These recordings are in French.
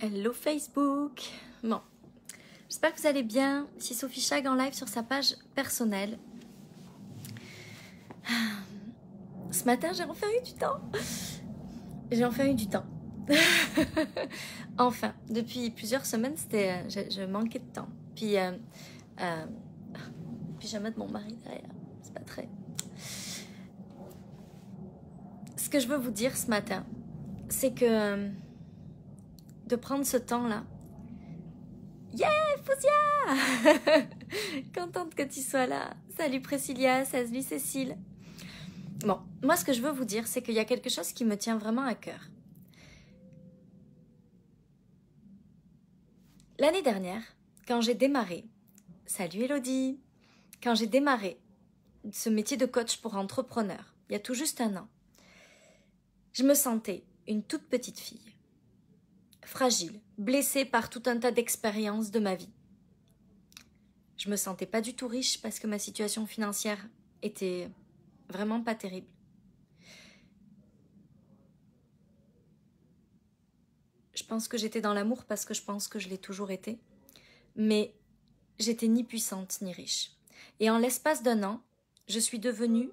Hello Facebook. Bon, j'espère que vous allez bien. Ici Sophie Chag en live sur sa page personnelle. Ce matin, j'ai enfin eu du temps. J'ai enfin eu du temps. Enfin, depuis plusieurs semaines, je manquais de temps. Puis pyjama de mon mari derrière. C'est pas très... Ce que je veux vous dire ce matin, c'est que de prendre ce temps-là. Yeah, Fousia! Contente que tu sois là. Salut Priscilla, salut Cécile. Bon, moi ce que je veux vous dire, c'est qu'il y a quelque chose qui me tient vraiment à cœur. L'année dernière, quand j'ai démarré, salut Elodie, quand j'ai démarré ce métier de coach pour entrepreneurs, il y a tout juste un an, je me sentais une toute petite fille, fragile, blessée par tout un tas d'expériences de ma vie. Je me sentais pas du tout riche parce que ma situation financière était vraiment pas terrible. Je pense que j'étais dans l'amour parce que je pense que je l'ai toujours été. Mais j'étais ni puissante ni riche. Et en l'espace d'un an, je suis devenue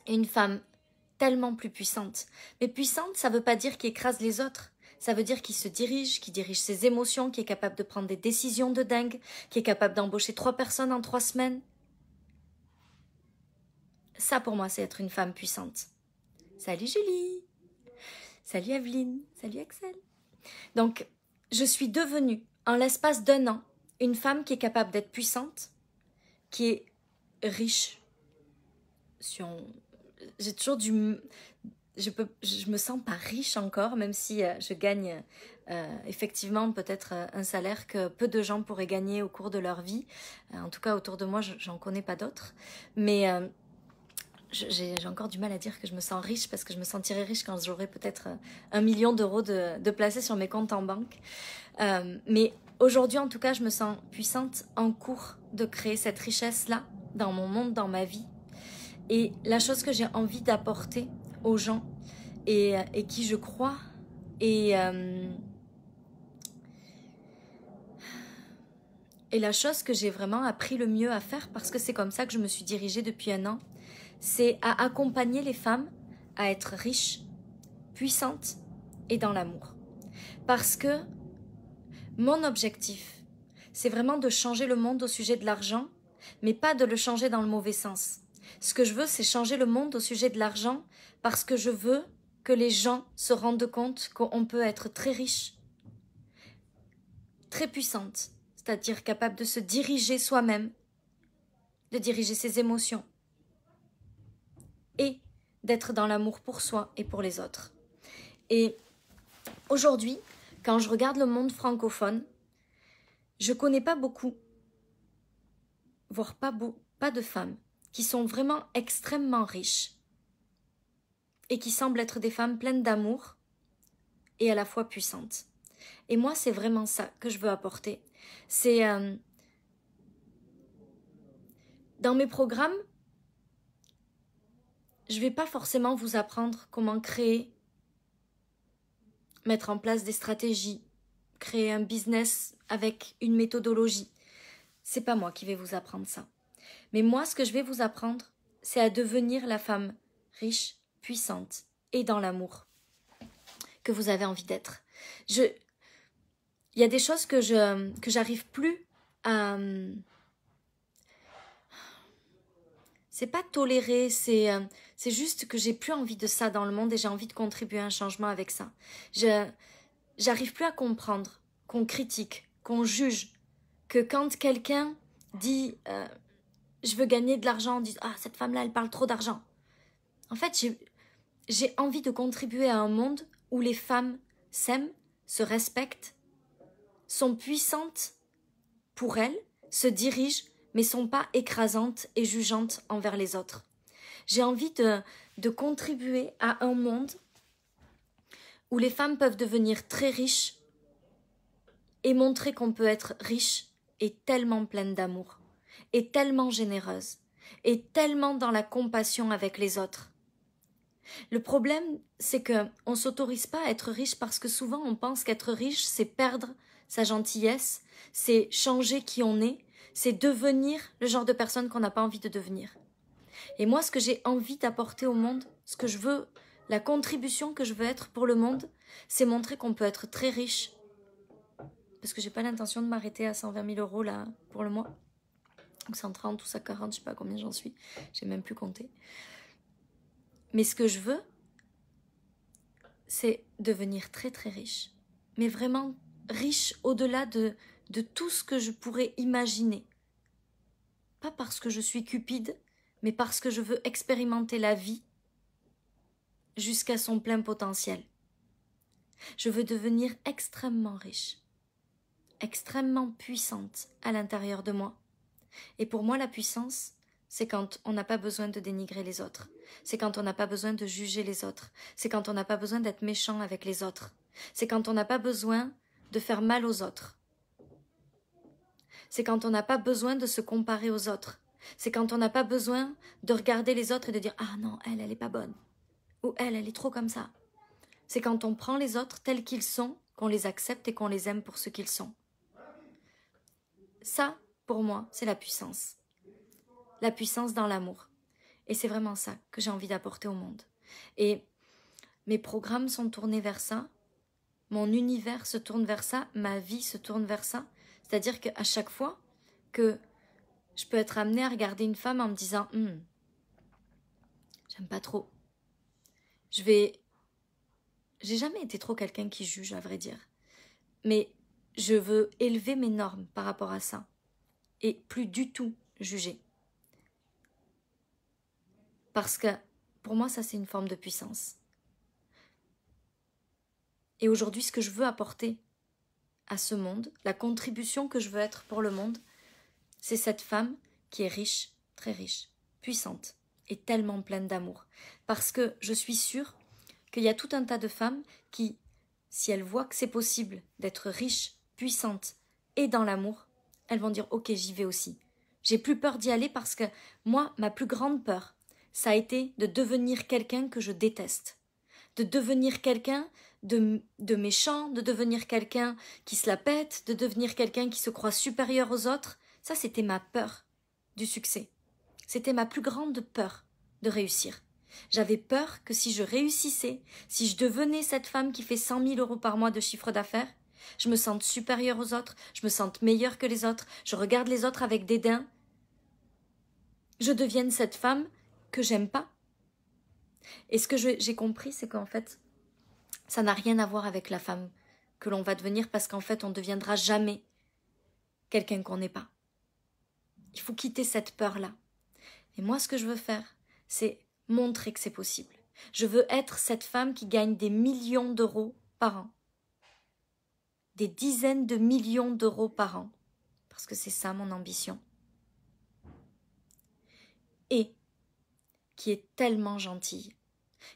une femme tellement plus puissante. Mais puissante, ça veut pas dire qu'il écrase les autres. Ça veut dire qu'il se dirige, qu'il dirige ses émotions, qu'il est capable de prendre des décisions de dingue, qu'il est capable d'embaucher 3 personnes en 3 semaines. Ça, pour moi, c'est être une femme puissante. Salut Julie! Salut Evelyne! Salut Axel! Donc, je suis devenue, en l'espace d'un an, une femme qui est capable d'être puissante, qui est riche. J'ai toujours je me sens pas riche encore, même si je gagne effectivement peut-être un salaire que peu de gens pourraient gagner au cours de leur vie. En tout cas, autour de moi, j'en connais pas d'autres. Mais j'ai encore du mal à dire que je me sens riche parce que je me sentirai riche quand j'aurai peut-être 1 million d'euros de placés sur mes comptes en banque. Mais aujourd'hui, en tout cas, je me sens puissante en cours de créer cette richesse-là dans mon monde, dans ma vie. Et la chose que j'ai envie d'apporter aux gens et qui je crois et la chose que j'ai vraiment appris le mieux à faire, parce que c'est comme ça que je me suis dirigée depuis un an, c'est à accompagner les femmes à être riches, puissantes et dans l'amour. Parce que mon objectif, c'est vraiment de changer le monde au sujet de l'argent, mais pas de le changer dans le mauvais sens. Ce que je veux, c'est changer le monde au sujet de l'argent parce que je veux que les gens se rendent compte qu'on peut être très riche, très puissante, c'est-à-dire capable de se diriger soi-même, de diriger ses émotions et d'être dans l'amour pour soi et pour les autres. Et aujourd'hui, quand je regarde le monde francophone, je connais pas beaucoup, voire pas de femmes qui sont vraiment extrêmement riches et qui semblent être des femmes pleines d'amour et à la fois puissantes. Et moi, c'est vraiment ça que je veux apporter. C'est dans mes programmes, je vais pas forcément vous apprendre comment créer, mettre en place des stratégies, créer un business avec une méthodologie. C'est pas moi qui vais vous apprendre ça. Mais moi, ce que je vais vous apprendre, c'est à devenir la femme riche, puissante et dans l'amour que vous avez envie d'être. Il y a des choses que j'arrive plus à... C'est pas tolérer, c'est juste que j'ai plus envie de ça dans le monde et j'ai envie de contribuer à un changement avec ça. J'arrive plus à comprendre qu'on critique, qu'on juge, que quand quelqu'un dit je veux gagner de l'argent, on dit ah cette femme-là elle parle trop d'argent. En fait j'ai envie de contribuer à un monde où les femmes s'aiment, se respectent, sont puissantes pour elles, se dirigent, mais sont pas écrasantes et jugeantes envers les autres. J'ai envie de contribuer à un monde où les femmes peuvent devenir très riches et montrer qu'on peut être riche et tellement pleine d'amour, et tellement généreuse, et tellement dans la compassion avec les autres. Le problème, c'est qu'on ne s'autorise pas à être riche parce que souvent on pense qu'être riche, c'est perdre sa gentillesse, c'est changer qui on est, c'est devenir le genre de personne qu'on n'a pas envie de devenir. Et moi, ce que j'ai envie d'apporter au monde, ce que je veux, la contribution que je veux être pour le monde, c'est montrer qu'on peut être très riche. Parce que j'ai pas l'intention de m'arrêter à 120 000 euros là pour le mois. Donc 130 ou 140, je sais pas combien j'en suis. J'ai même plus compté. Mais ce que je veux, c'est devenir très très riche. Mais vraiment riche au-delà de tout ce que je pourrais imaginer. Pas parce que je suis cupide, mais parce que je veux expérimenter la vie jusqu'à son plein potentiel. Je veux devenir extrêmement riche, extrêmement puissante à l'intérieur de moi. Et pour moi, la puissance, c'est quand on n'a pas besoin de dénigrer les autres. C'est quand on n'a pas besoin de juger les autres. C'est quand on n'a pas besoin d'être méchant avec les autres. C'est quand on n'a pas besoin de faire mal aux autres. C'est quand on n'a pas besoin de se comparer aux autres. C'est quand on n'a pas besoin de regarder les autres et de dire « Ah non, elle est pas bonne. » Ou « Elle est trop comme ça. » C'est quand on prend les autres tels qu'ils sont, qu'on les accepte et qu'on les aime pour ce qu'ils sont. Ça, pour moi, c'est la puissance. La puissance dans l'amour. Et c'est vraiment ça que j'ai envie d'apporter au monde. Et mes programmes sont tournés vers ça. Mon univers se tourne vers ça. Ma vie se tourne vers ça. C'est-à-dire qu'à chaque fois que je peux être amenée à regarder une femme en me disant « j'aime pas trop ». J'ai jamais été trop quelqu'un qui juge, à vrai dire. Mais je veux élever mes normes par rapport à ça. Et plus du tout juger. Parce que pour moi, ça c'est une forme de puissance. Et aujourd'hui, ce que je veux apporter à ce monde, la contribution que je veux être pour le monde, c'est cette femme qui est riche, très riche, puissante et tellement pleine d'amour. Parce que je suis sûre qu'il y a tout un tas de femmes qui, si elles voient que c'est possible d'être riche, puissante et dans l'amour, elles vont dire « Ok, j'y vais aussi ». J'ai plus peur d'y aller parce que moi, ma plus grande peur, ça a été de devenir quelqu'un que je déteste. De devenir quelqu'un de méchant, de devenir quelqu'un qui se la pète, de devenir quelqu'un qui se croit supérieur aux autres. Ça, c'était ma peur du succès. C'était ma plus grande peur de réussir. J'avais peur que si je réussissais, si je devenais cette femme qui fait 100 000 euros par mois de chiffre d'affaires, je me sente supérieure aux autres, je me sente meilleure que les autres, je regarde les autres avec dédain. Je devienne cette femme que j'aime pas. Et ce que j'ai compris, c'est qu'en fait, ça n'a rien à voir avec la femme que l'on va devenir parce qu'en fait, on ne deviendra jamais quelqu'un qu'on n'est pas. Il faut quitter cette peur-là. Et moi, ce que je veux faire, c'est montrer que c'est possible. Je veux être cette femme qui gagne des millions d'euros par an. Des dizaines de millions d'euros par an. Parce que c'est ça mon ambition. Et qui est tellement gentille,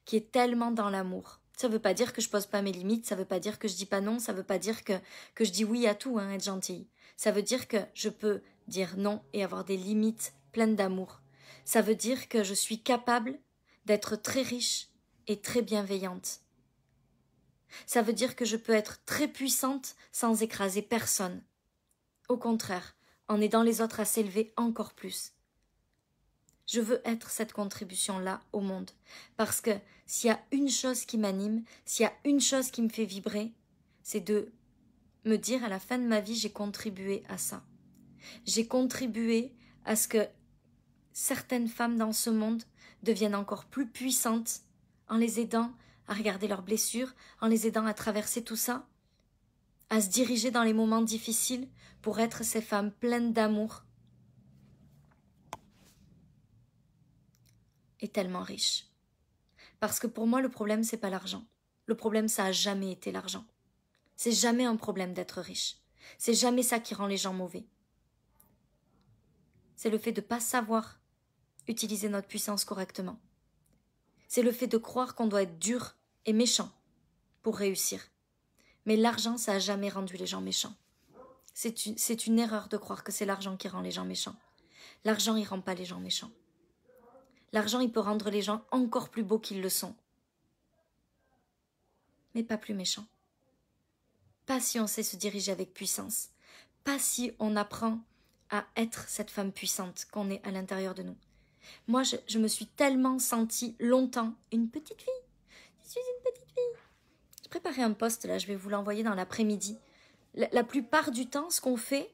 qui est tellement dans l'amour. Ça ne veut pas dire que je pose pas mes limites, ça ne veut pas dire que je dis pas non, ça ne veut pas dire que je dis oui à tout, être gentille. Ça veut dire que je peux dire non et avoir des limites pleines d'amour. Ça veut dire que je suis capable d'être très riche et très bienveillante. Ça veut dire que je peux être très puissante sans écraser personne. Au contraire, en aidant les autres à s'élever encore plus. Je veux être cette contribution-là au monde. Parce que s'il y a une chose qui m'anime, s'il y a une chose qui me fait vibrer, c'est de me dire à la fin de ma vie, j'ai contribué à ça. J'ai contribué à ce que certaines femmes dans ce monde deviennent encore plus puissantes en les aidant à regarder leurs blessures, en les aidant à traverser tout ça, à se diriger dans les moments difficiles pour être ces femmes pleines d'amour et tellement riches. Parce que pour moi, le problème, c'est pas l'argent. Le problème, ça a jamais été l'argent. C'est jamais un problème d'être riche. C'est jamais ça qui rend les gens mauvais. C'est le fait de ne pas savoir utiliser notre puissance correctement. C'est le fait de croire qu'on doit être dur et méchant pour réussir. Mais l'argent, ça n'a jamais rendu les gens méchants. C'est une erreur de croire que c'est l'argent qui rend les gens méchants. L'argent, il rend pas les gens méchants. L'argent, il peut rendre les gens encore plus beaux qu'ils le sont. mais pas plus méchant. Pas si on sait se diriger avec puissance. Pas si on apprend à être cette femme puissante qu'on est à l'intérieur de nous. Moi, je me suis tellement sentie longtemps une petite fille. Je suis une petite fille. J'ai préparé un post, là, je vais vous l'envoyer dans l'après-midi. La plupart du temps, ce qu'on fait,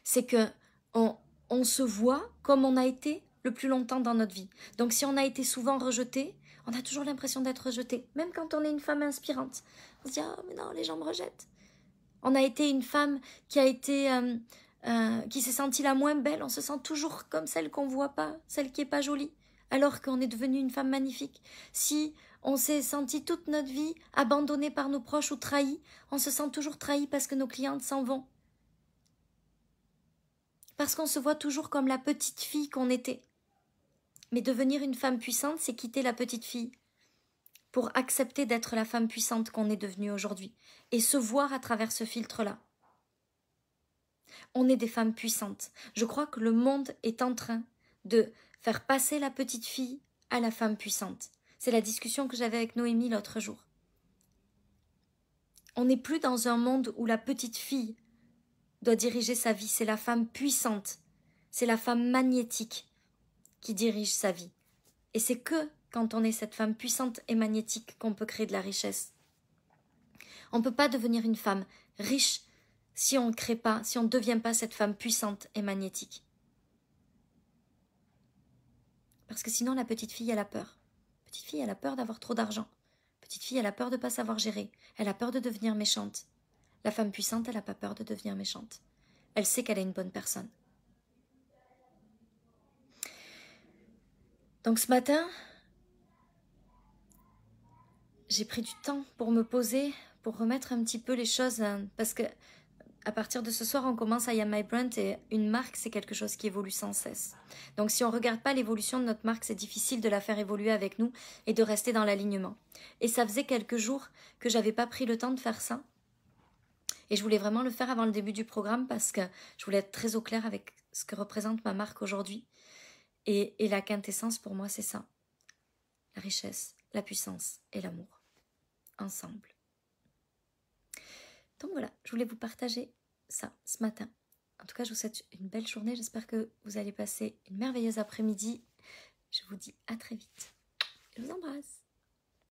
c'est que on se voit comme on a été le plus longtemps dans notre vie. Donc si on a été souvent rejeté, on a toujours l'impression d'être rejeté. Même quand on est une femme inspirante. On se dit, ah, mais non, les gens me rejettent. On a été une femme qui s'est sentie la moins belle. On se sent toujours comme celle qu'on ne voit pas, celle qui n'est pas jolie, alors qu'on est devenue une femme magnifique. Si on s'est senti toute notre vie abandonnée par nos proches ou trahi, on se sent toujours trahi parce que nos clientes s'en vont. Parce qu'on se voit toujours comme la petite fille qu'on était. Mais devenir une femme puissante, c'est quitter la petite fille pour accepter d'être la femme puissante qu'on est devenue aujourd'hui et se voir à travers ce filtre-là. On est des femmes puissantes. Je crois que le monde est en train de faire passer la petite fille à la femme puissante. C'est la discussion que j'avais avec Noémie l'autre jour. On n'est plus dans un monde où la petite fille doit diriger sa vie. C'est la femme puissante. C'est la femme magnétique qui dirige sa vie. Et c'est que quand on est cette femme puissante et magnétique qu'on peut créer de la richesse. On ne peut pas devenir une femme riche si on ne crée pas, si on ne devient pas cette femme puissante et magnétique. Parce que sinon, la petite fille, elle a peur. Petite fille, elle a peur d'avoir trop d'argent. Petite fille, elle a peur de ne pas savoir gérer. Elle a peur de devenir méchante. La femme puissante, elle n'a pas peur de devenir méchante. Elle sait qu'elle est une bonne personne. Donc ce matin, j'ai pris du temps pour me poser, pour remettre un petit peu les choses, parce que à partir de ce soir, on commence à I Am My Brand et une marque, c'est quelque chose qui évolue sans cesse. Donc si on ne regarde pas l'évolution de notre marque, c'est difficile de la faire évoluer avec nous et de rester dans l'alignement. Et ça faisait quelques jours que j'avais pas pris le temps de faire ça. Et je voulais vraiment le faire avant le début du programme parce que je voulais être très au clair avec ce que représente ma marque aujourd'hui. Et la quintessence pour moi, c'est ça. La richesse, la puissance et l'amour. Ensemble. Donc voilà, je voulais vous partager ça ce matin. En tout cas, je vous souhaite une belle journée. J'espère que vous allez passer une merveilleuse après-midi. Je vous dis à très vite. Je vous embrasse.